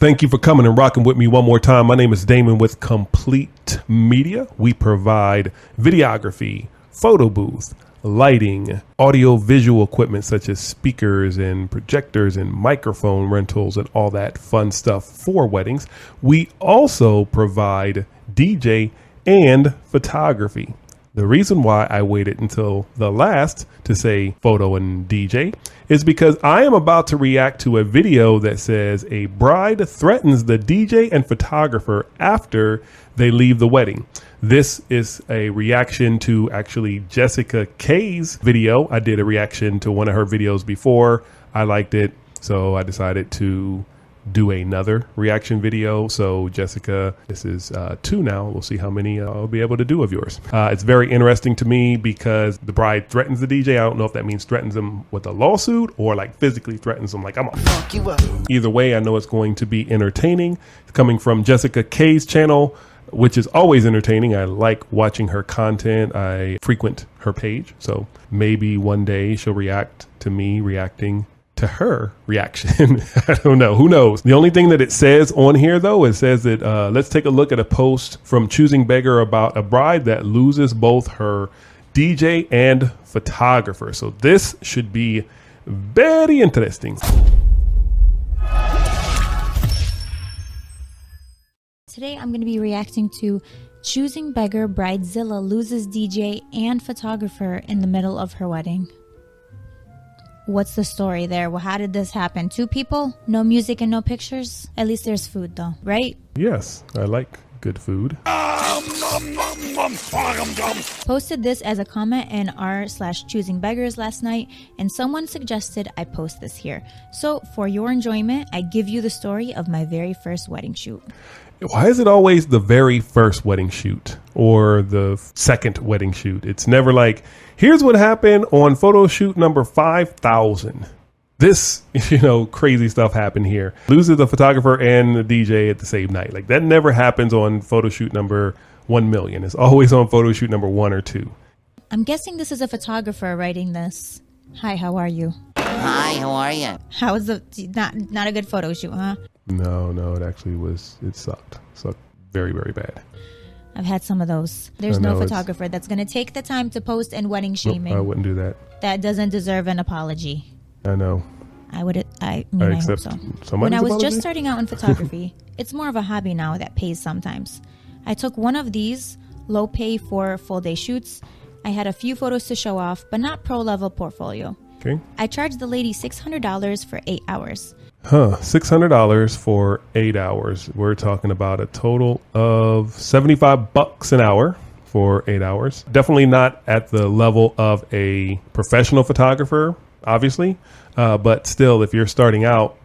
Thank you for coming and rocking with me one more time. My name is Damon with Complete Media. We provide videography, photo booth, lighting, audio visual equipment such as speakers and projectors and microphone rentals and all that fun stuff for weddings. We also provide DJ and photography. The reason why I waited until the last to say photo and DJ is because I am about to react to a video that says a bride threatens the DJ and photographer after they leave the wedding. This is a reaction to actually Jessica K's video. I did a reaction to one of her videos before. I liked it, so I decided to do another reaction video. So Jessica, this is 2 now. We'll see how many I'll be able to do of yours. It's very interesting to me because the bride threatens the DJ. I don't know if that means threatens him with a lawsuit or like physically threatens him like I'm gonna fuck you up. Either way, I know it's going to be entertaining. It's coming from Jessica K's channel, which is always entertaining. I like watching her content. I frequent her page. So maybe one day she'll react to me reacting to her reaction. I don't know. Who knows? The only thing that it says on here, though, it says that let's take a look at a post from Choosing Beggar about a bride that loses both her DJ and photographer. So this should be very interesting. Today I'm going to be reacting to Choosing Beggar Bridezilla loses DJ and photographer in the middle of her wedding. What's the story there? Well, how did this happen? 2 people? No music and no pictures? At least there's food though, right? Yes, I like good food. Posted this as a comment in r/Choosing Beggars last night, and someone suggested I post this here. So for your enjoyment, I give you the story of my very first wedding shoot. Why is it always the very first wedding shoot or the second wedding shoot? It's never like, here's what happened on photo shoot number 5,000. This, crazy stuff happened here. Loses the photographer and the DJ at the same night. Like that never happens on photo shoot number 1 million. It's always on photo shoot number 1 or 2. I'm guessing this is a photographer writing this. Hi, how are you? Hi, how are you? How was the not a good photo shoot, huh? No, it actually was. It sucked very, very bad. I've had some of those. There's no photographer that's going to take the time to post and wedding shaming. Nope, I wouldn't do that. That doesn't deserve an apology. I know. I hope so. When I was just starting out in photography, it's more of a hobby now that pays sometimes. I took one of these low pay for full day shoots. I had a few photos to show off, but not pro level portfolio. Okay. I charged the lady $600 for 8 hours. $600 for 8 hours. We're talking about a total of $75 an hour for 8 hours. Definitely not at the level of a professional photographer, obviously. But still, if you're starting out,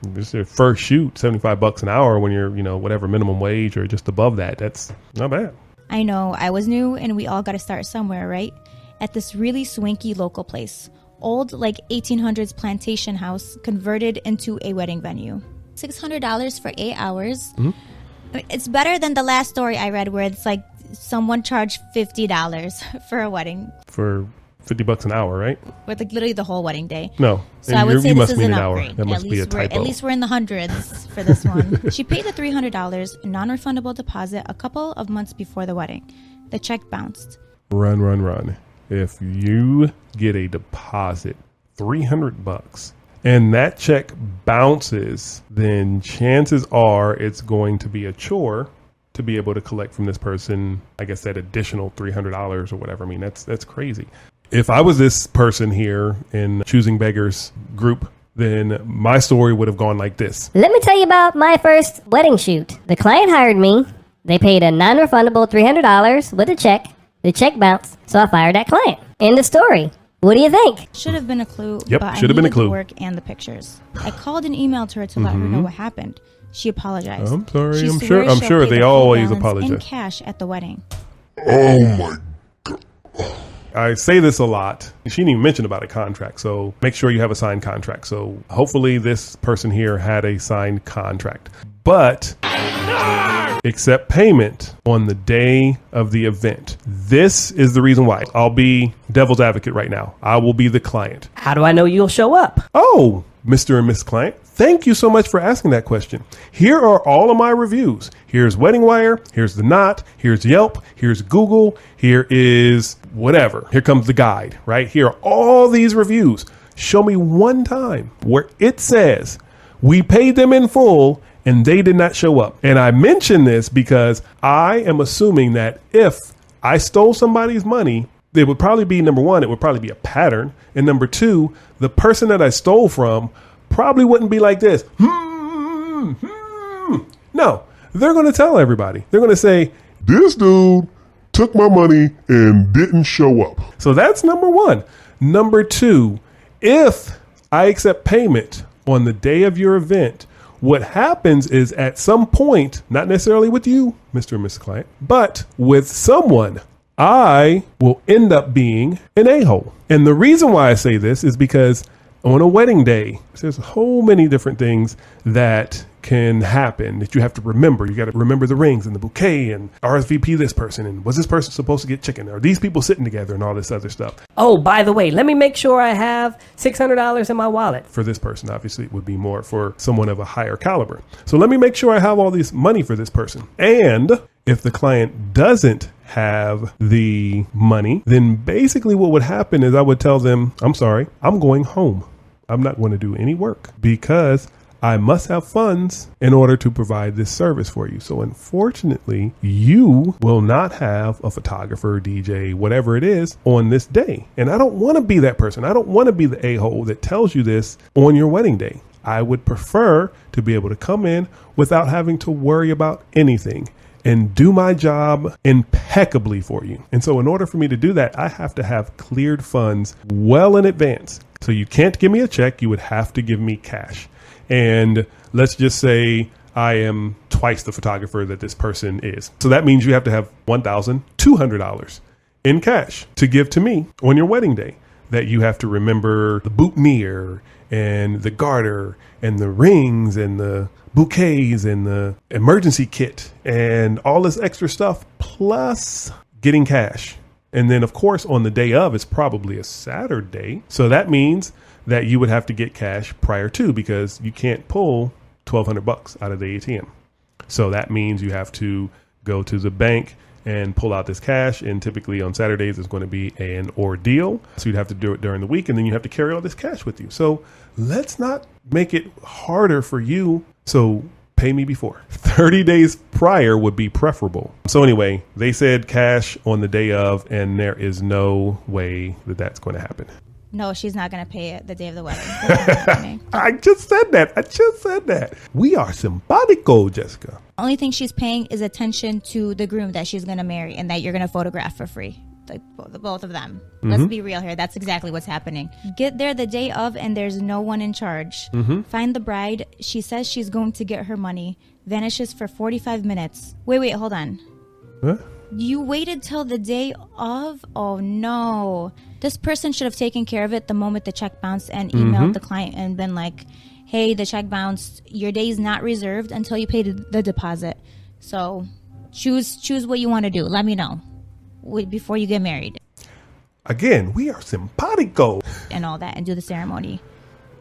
this is your first shoot, $75 an hour when you're, whatever minimum wage or just above that, that's not bad. I know, I was new and we all got to start somewhere, right? At this really swanky local place. Old, like 1800s plantation house converted into a wedding venue. $600 for 8 hours. Mm-hmm. It's better than the last story I read where it's like someone charged $50 for a wedding. For $50 an hour, right? With like literally the whole wedding day. No. So I would say this is an upgrade. upgrade. That must be a typo. At least we're in the hundreds for this one. She paid the $300 non-refundable deposit a couple of months before the wedding. The check bounced. Run. If you get a deposit, $300, and that check bounces, then chances are it's going to be a chore to be able to collect from this person, I guess, that additional $300 or whatever. I mean, that's crazy. If I was this person here in Choosing Beggars group, then my story would have gone like this. Let me tell you about my first wedding shoot. The client hired me. They paid a non-refundable $300 with a check. The check bounced, so I fired that client. End of story. What do you think? Should have been a clue, Yep, but should have been a clue. The work and the pictures. I called and emailed her to let her know what happened. She apologized. I'm sorry. She I'm swears sure she'll pay they the full always balance apologize. in cash at the wedding. Oh my God. I say this a lot. She didn't even mention about a contract. So make sure you have a signed contract. So hopefully this person here had a signed contract. But accept payment on the day of the event. This is the reason why. I'll be devil's advocate right now. I will be the client. How do I know you'll show up? Oh, Mr. and Miss Client, Thank you so much for asking that question. Here are all of my reviews. Here's Wedding Wire. Here's The Knot. Here's Yelp. Here's Google. Here is whatever. Here comes the guide, right? Here are all these reviews. Show me one time where it says we paid them in full and they did not show up. And I mention this because I am assuming that if I stole somebody's money, it would probably be, number one, it would probably be a pattern. And number two, the person that I stole from probably wouldn't be like this. No, they're going to tell everybody. They're going to say, This dude took my money and didn't show up. so that's number one. Number two, if I accept payment on the day of your event, what happens is at some point, not necessarily with you, Mr. and Mrs. Client, but with someone, I will end up being an a-hole. And the reason why I say this is because on a wedding day, there's so many different things that can happen that you have to remember. You got to remember the rings and the bouquet and RSVP this person. And was this person supposed to get chicken? Are these people sitting together and all this other stuff? Oh, by the way, let me make sure I have $600 in my wallet. For this person, obviously, it would be more for someone of a higher caliber. So let me make sure I have all this money for this person. And if the client doesn't have the money, then basically what would happen is I would tell them, I'm sorry, I'm going home. I'm not going to do any work because I must have funds in order to provide this service for you. So unfortunately, you will not have a photographer, DJ, whatever it is on this day. And I don't want to be that person. I don't want to be the a-hole that tells you this on your wedding day. I would prefer to be able to come in without having to worry about anything and do my job impeccably for you. And so in order for me to do that, I have to have cleared funds well in advance. So you can't give me a check. You would have to give me cash. And let's just say I am twice the photographer that this person is. So that means you have to have $1,200 in cash to give to me on your wedding day. That you have to remember the boutonniere and the garter and the rings and the bouquets and the emergency kit and all this extra stuff, plus getting cash. And then, of course, on the day of, it's probably a Saturday. So that means that you would have to get cash prior to, because you can't pull $1,200 out of the ATM. So that means you have to go to the bank and pull out this cash. And typically on Saturdays, it's going to be an ordeal. So you'd have to do it during the week, and then you have to carry all this cash with you. So let's not make it harder for you. So pay me before. 30 days prior would be preferable. So anyway, they said cash on the day of, and there is no way that that's going to happen. No, she's not going to pay it the day of the wedding. That's not happening. I just said that. We are simpatico, Jessica. Only thing she's paying is attention to the groom that she's going to marry and that you're going to photograph for free. Like both of them. Mm-hmm. Let's be real here. That's exactly what's happening. Get there the day of and there's no one in charge. Mm-hmm. Find the bride. She says she's going to get her money. Vanishes for 45 minutes. Wait, hold on. Huh? You waited till the day of? Oh no. This person should have taken care of it the moment the check bounced and emailed the client and been like, hey, the check bounced. Your day is not reserved until you pay the deposit. So choose what you want to do. Let me know before you get married. Again, we are simpatico. And all that, and do the ceremony.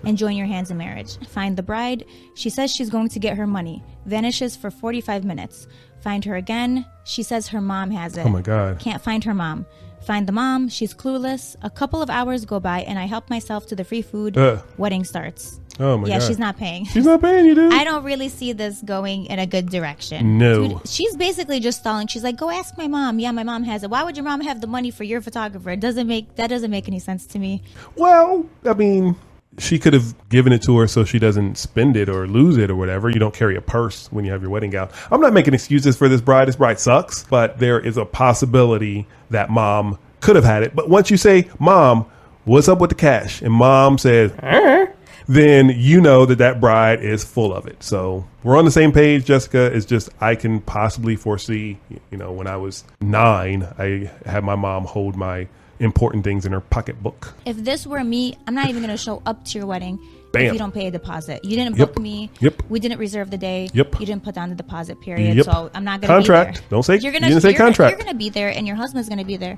And join your hands in marriage. Find the bride. She says she's going to get her money. Vanishes for 45 minutes. Find her again. She says her mom has it. Oh my God. Can't find her mom. Find the mom. She's clueless. A couple of hours go by and I help myself to the free food. Wedding starts. Oh my God. Yeah, she's not paying. She's not paying you, dude. I don't really see this going in a good direction. No. Dude, she's basically just stalling. She's like, go ask my mom. Yeah, my mom has it. Why would your mom have the money for your photographer? That doesn't make any sense to me. Well, I mean, she could have given it to her so she doesn't spend it or lose it or whatever. You don't carry a purse when you have your wedding gown. I'm not making excuses for this bride. This bride sucks, but there is a possibility that mom could have had it. But once you say, Mom, what's up with the cash? And mom says, then you know that bride is full of it. So we're on the same page, Jessica. It's just I can possibly foresee, when I was 9, I had my mom hold my important things in her pocketbook. If this were me, I'm not even going to show up to your wedding Bam. if you don't pay a deposit. You didn't book me. Yep. We didn't reserve the day. Yep. You didn't put down the deposit period. Yep. So I'm not going to be there. Contract. Don't say, you didn't say contract. You're going to be there and your husband's going to be there.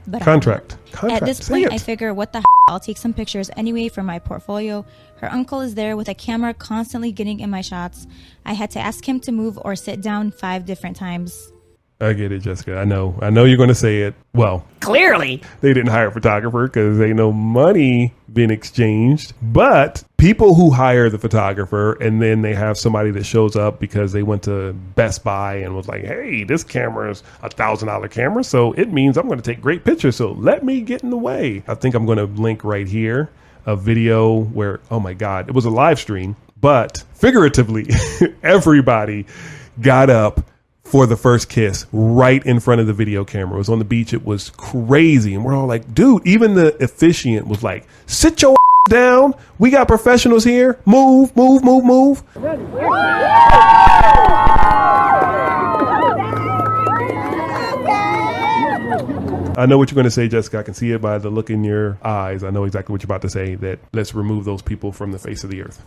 But Contract. At this Say point, it. I figure what the I'll take some pictures anyway for my portfolio. Her uncle is there with a camera constantly getting in my shots. I had to ask him to move or sit down 5 different times. I get it, Jessica. I know you're going to say it. Well, Clearly. they didn't hire a photographer because ain't no money being exchanged. But people who hire the photographer and then they have somebody that shows up because they went to Best Buy and was like, hey, this camera is $1,000 camera, so it means I'm going to take great pictures. So let me get in the way. I think I'm going to link right here a video where, oh my God, it was a live stream, but figuratively, everybody got up for the first kiss right in front of the video camera. It was on the beach. It was crazy. And we're all like, dude, even the officiant was like, sit your down. We got professionals here. Move, move, move, move. I know what you're going to say, Jessica. I can see it by the look in your eyes. I know exactly what you're about to say, that let's remove those people from the face of the earth.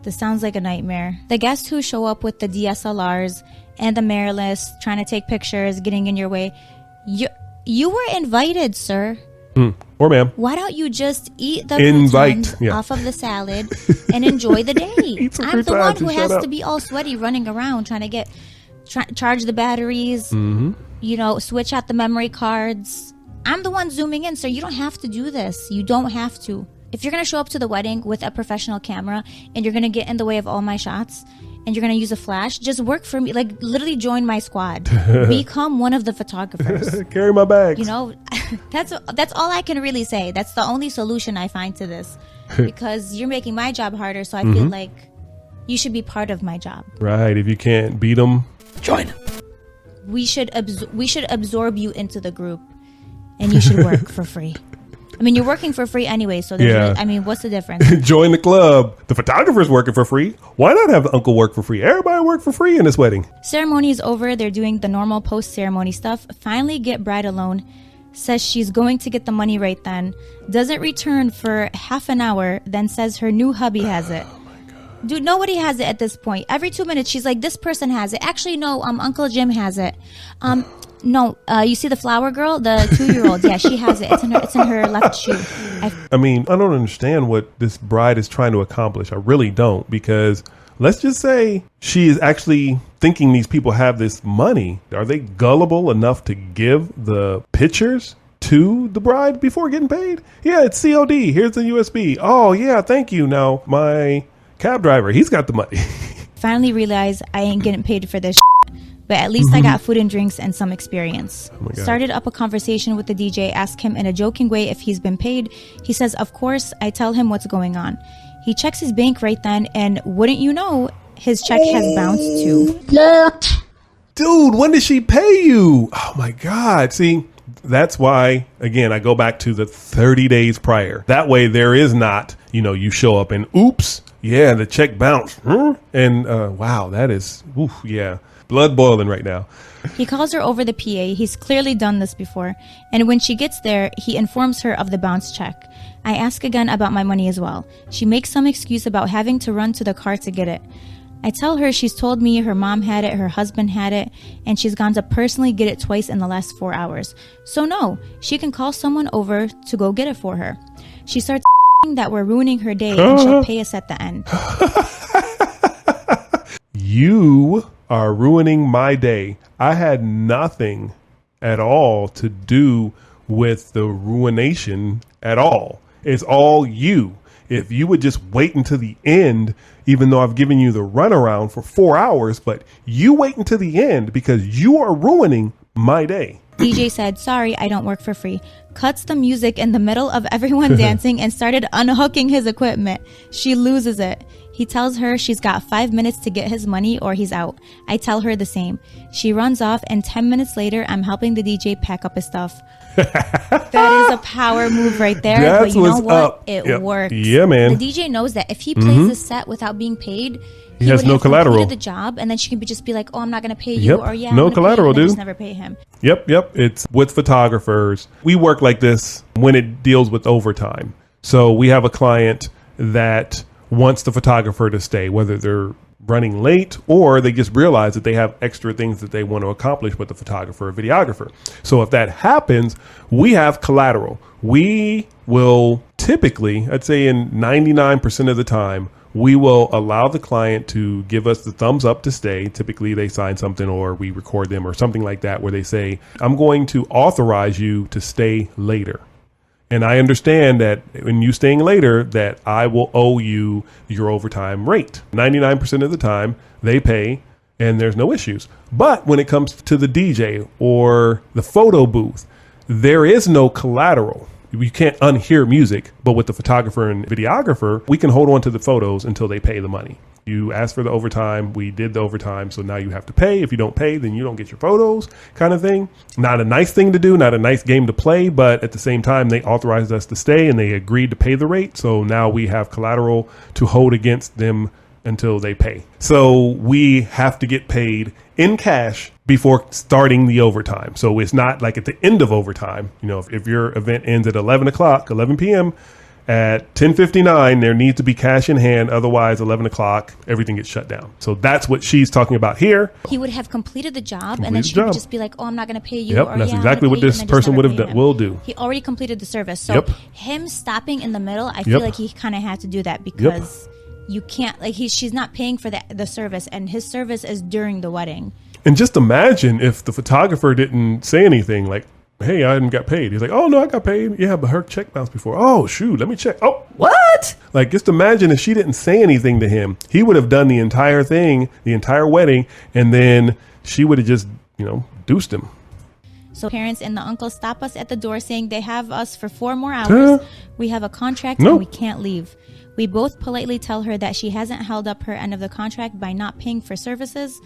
This sounds like a nightmare. The guests who show up with the DSLRs and the mirrorless, trying to take pictures, getting in your way. You were invited, sir. Or ma'am. Why don't you just eat the Invite, off of the salad and enjoy the day? I'm the one who has to be all sweaty running around trying to charge the batteries, switch out the memory cards. I'm the one zooming in, sir. You don't have to do this. You don't have to. If you're going to show up to the wedding with a professional camera and you're going to get in the way of all my shots and you're going to use a flash, just work for me. Like, literally join my squad. Become one of the photographers. Carry my bags. That's all I can really say. That's the only solution I find to this. Because you're making my job harder, so I feel like you should be part of my job. Right. If you can't beat them, Join. We should absorb you into the group, and you should work for free. I mean, you're working for free anyway, so what's the difference? Join the club. The photographer's working for free. Why not have the uncle work for free? Everybody work for free in this wedding. Ceremony is over. They're doing the normal post-ceremony stuff. Finally get bride alone. Says she's going to get the money right then. Doesn't return for half an hour, then says her new hubby has it. Dude, nobody has it at this point. Every 2 minutes, she's like, this person has it. Actually, no, Uncle Jim has it. No, you see the flower girl, the 2-year-old? Yeah, she has it. It's in her left shoe. I mean, I don't understand what this bride is trying to accomplish. I really don't, because let's just say she is actually thinking these people have this money. Are they gullible enough to give the pictures to the bride before getting paid? Yeah, it's COD. Here's the USB. Oh, yeah, thank you. Now, my cab driver, he's got the money. Finally realized I ain't getting paid for this but at least I got food and drinks and some experience. Started up a conversation with the DJ, asked him in a joking way if he's been paid. He says, of course. I tell him what's going on. He checks his bank right then, and wouldn't you know, his check has bounced too. Dude, when did she pay you? Oh my God. See, that's why, again, I go back to the 30 days prior. That way there is not, you show up and oops, yeah, the check bounced. And wow, that is, yeah. Blood boiling right now. He calls her over the PA. He's clearly done this before. And when she gets there, he informs her of the bounce check. I ask again about my money as well. She makes some excuse about having to run to the car to get it. I tell her she's told me her mom had it, her husband had it, and she's gone to personally get it twice in the last 4 hours. So no, she can call someone over to go get it for her. She starts that we're ruining her day and she'll pay us at the end. You are ruining my day. I had nothing at all to do with the ruination at all. It's all you. If you would just wait until the end, even though I've given you the runaround for 4 hours, but you wait until the end because you are ruining my day. DJ said, sorry, I don't work for free. Cuts the music in the middle of everyone dancing and started unhooking his equipment. She loses it. He tells her she's got 5 minutes to get his money or he's out. I tell her the same. She runs off, and 10 minutes later, I'm helping the DJ pack up his stuff. That is a power move right there. That's but you know what? Up. It works. Yeah, man. The DJ knows that if he plays this set without being paid, he has no collateral. The job, and then she can just be like, "Oh, I'm not going to pay you," or "Yeah, no collateral, dude. Just never pay him." Yep. It's with photographers. We work like this when it deals with overtime. So we have a client that wants the photographer to stay, whether they're running late, or they just realize that they have extra things that they want to accomplish with the photographer or videographer. So if that happens, we have collateral. We will typically, I'd say in 99% of the time, we will allow the client to give us the thumbs up to stay. Typically they sign something or we record them or something like that where they say, I'm going to authorize you to stay later. And I understand that when you staying later, that I will owe you your overtime rate. 99% of the time they pay and there's no issues. But when it comes to the DJ or the photo booth, there is no collateral. You can't unhear music, but with the photographer and videographer, we can hold on to the photos until they pay the money. You asked for the overtime, we did the overtime, so now you have to pay. If you don't pay, then you don't get your photos, kind of thing. Not a nice thing to do, not a nice game to play, but at the same time, they authorized us to stay and they agreed to pay the rate. So now we have collateral to hold against them until they pay. So we have to get paid in cash before starting the overtime. So it's not like at the end of overtime. You know, if your event ends at 11 p.m., at 10:59, there needs to be cash in hand. Otherwise, 11 o'clock, everything gets shut down. So that's what she's talking about here. He would have completed the job, and then she would just be like, oh, I'm not going to pay you. Yep, or, that's yeah, exactly what this person would have done. Will do. He already completed the service. So him stopping in the middle, I feel like he kind of had to do that because you can't, like, she's not paying for the service, and his service is during the wedding. And just imagine if the photographer didn't say anything like, hey, I didn't got paid. He's like, oh, no, I got paid. Yeah, but her check bounced before. Oh, shoot, let me check. Oh, What? like, just imagine if she didn't say anything to him. He would have done the entire thing, the entire wedding, and then she would have just, deuced him. So parents and the uncle stop us at the door saying they have us for 4 more hours. We have a contract and we can't leave. We both politely tell her that she hasn't held up her end of the contract by not paying for services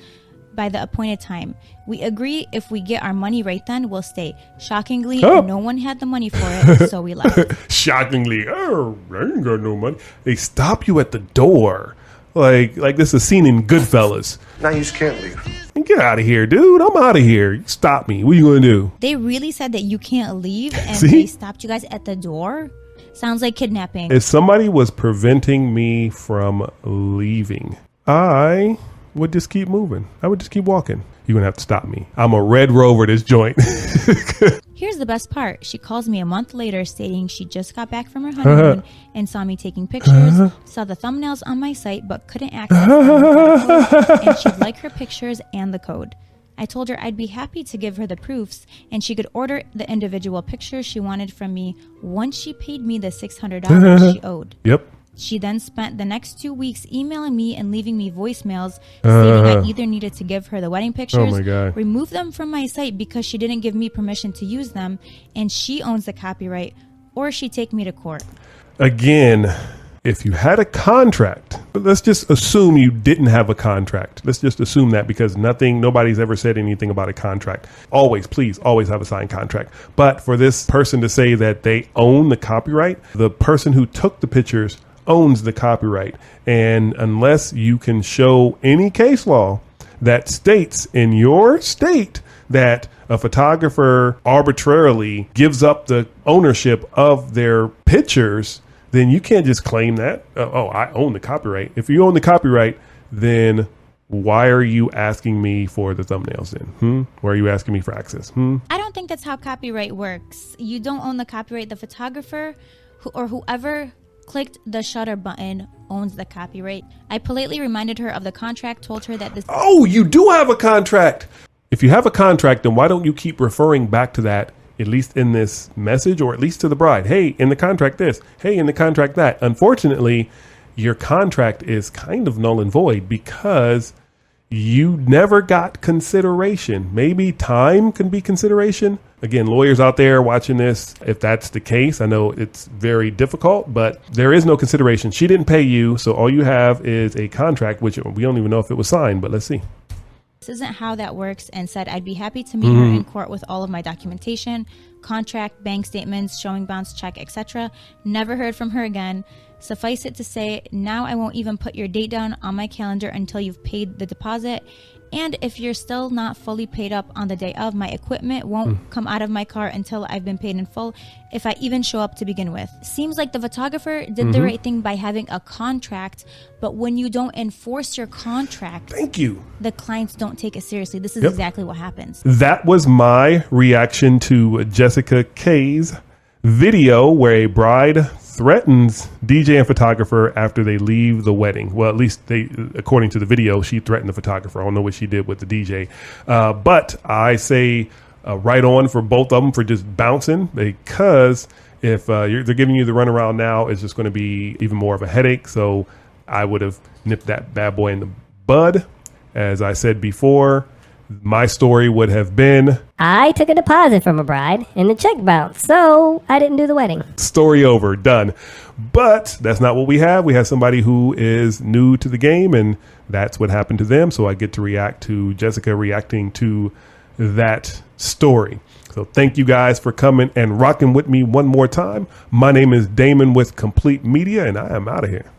by the appointed time. We agree if we get our money right then, we'll stay. Shockingly, no one had the money for it, so we left. Shockingly, oh, I ain't got no money. They stop you at the door. Like this is a scene in Goodfellas. Now you just can't leave. Get out of here, dude. I'm out of here. You stop me. What are you going to do? They really said that you can't leave, and See? they stopped you guys at the door? Sounds like kidnapping. If somebody was preventing me from leaving, I would just keep moving. I would just keep walking. You're going to have to stop me. I'm a Red Rover, this joint. Here's the best part. She calls me a month later stating she just got back from her honeymoon and saw me taking pictures, saw the thumbnails on my site but couldn't access them, and she'd like her pictures and the code. I told her I'd be happy to give her the proofs and she could order the individual pictures she wanted from me once she paid me the $600 she owed. Yep. She then spent the next 2 weeks emailing me and leaving me voicemails stating I either needed to give her the wedding pictures, remove them from my site because she didn't give me permission to use them, and she owns the copyright, or she'd take me to court. Again, if you had a contract, let's just assume you didn't have a contract. Let's just assume that because nobody's ever said anything about a contract. Please always have a signed contract. But for this person to say that they own the copyright, the person who took the pictures owns the copyright. And unless you can show any case law that states in your state that a photographer arbitrarily gives up the ownership of their pictures, then you can't just claim that, I own the copyright. If you own the copyright, then why are you asking me for the thumbnails then? Why are you asking me for access? I don't think that's how copyright works. You don't own the copyright. The photographer or whoever clicked the shutter button owns the copyright. I politely reminded her of the contract, told her that this... Oh, you do have a contract. If you have a contract, then why don't you keep referring back to that, at least in this message, or at least to the bride? Hey, in the contract this. Hey, in the contract that. Unfortunately, your contract is kind of null and void because you never got consideration. Maybe time can be consideration. Again, lawyers out there watching this, if that's the case, I know it's very difficult, but there is no consideration. She didn't pay you, so all you have is a contract, which we don't even know if it was signed, but let's see. This isn't how that works, and said I'd be happy to meet her in court with all of my documentation, contract, bank statements, showing bounce check, etc. Never heard from her again. Suffice it to say, now I won't even put your date down on my calendar until you've paid the deposit, And if you're still not fully paid up on the day of, my equipment won't come out of my car until I've been paid in full, if I even show up to begin with. Seems like the photographer did the right thing by having a contract, but when you don't enforce your contract, Thank you. the clients don't take it seriously. This is exactly what happens. That was my reaction to Jessica K's video where a bride threatens DJ and photographer after they leave the wedding. Well, at least according to the video, she threatened the photographer. I don't know what she did with the DJ. But I say right on for both of them for just bouncing, because if they're giving you the runaround now, it's just going to be even more of a headache. So I would have nipped that bad boy in the bud. As I said before, my story would have been, I took a deposit from a bride and the check bounced, so I didn't do the wedding. story over, done. But that's not what we have. We have somebody who is new to the game, and that's what happened to them. So I get to react to Jessica reacting to that story. So thank you guys for coming and rocking with me one more time. My name is Damon with Complete Media, and I am out of here.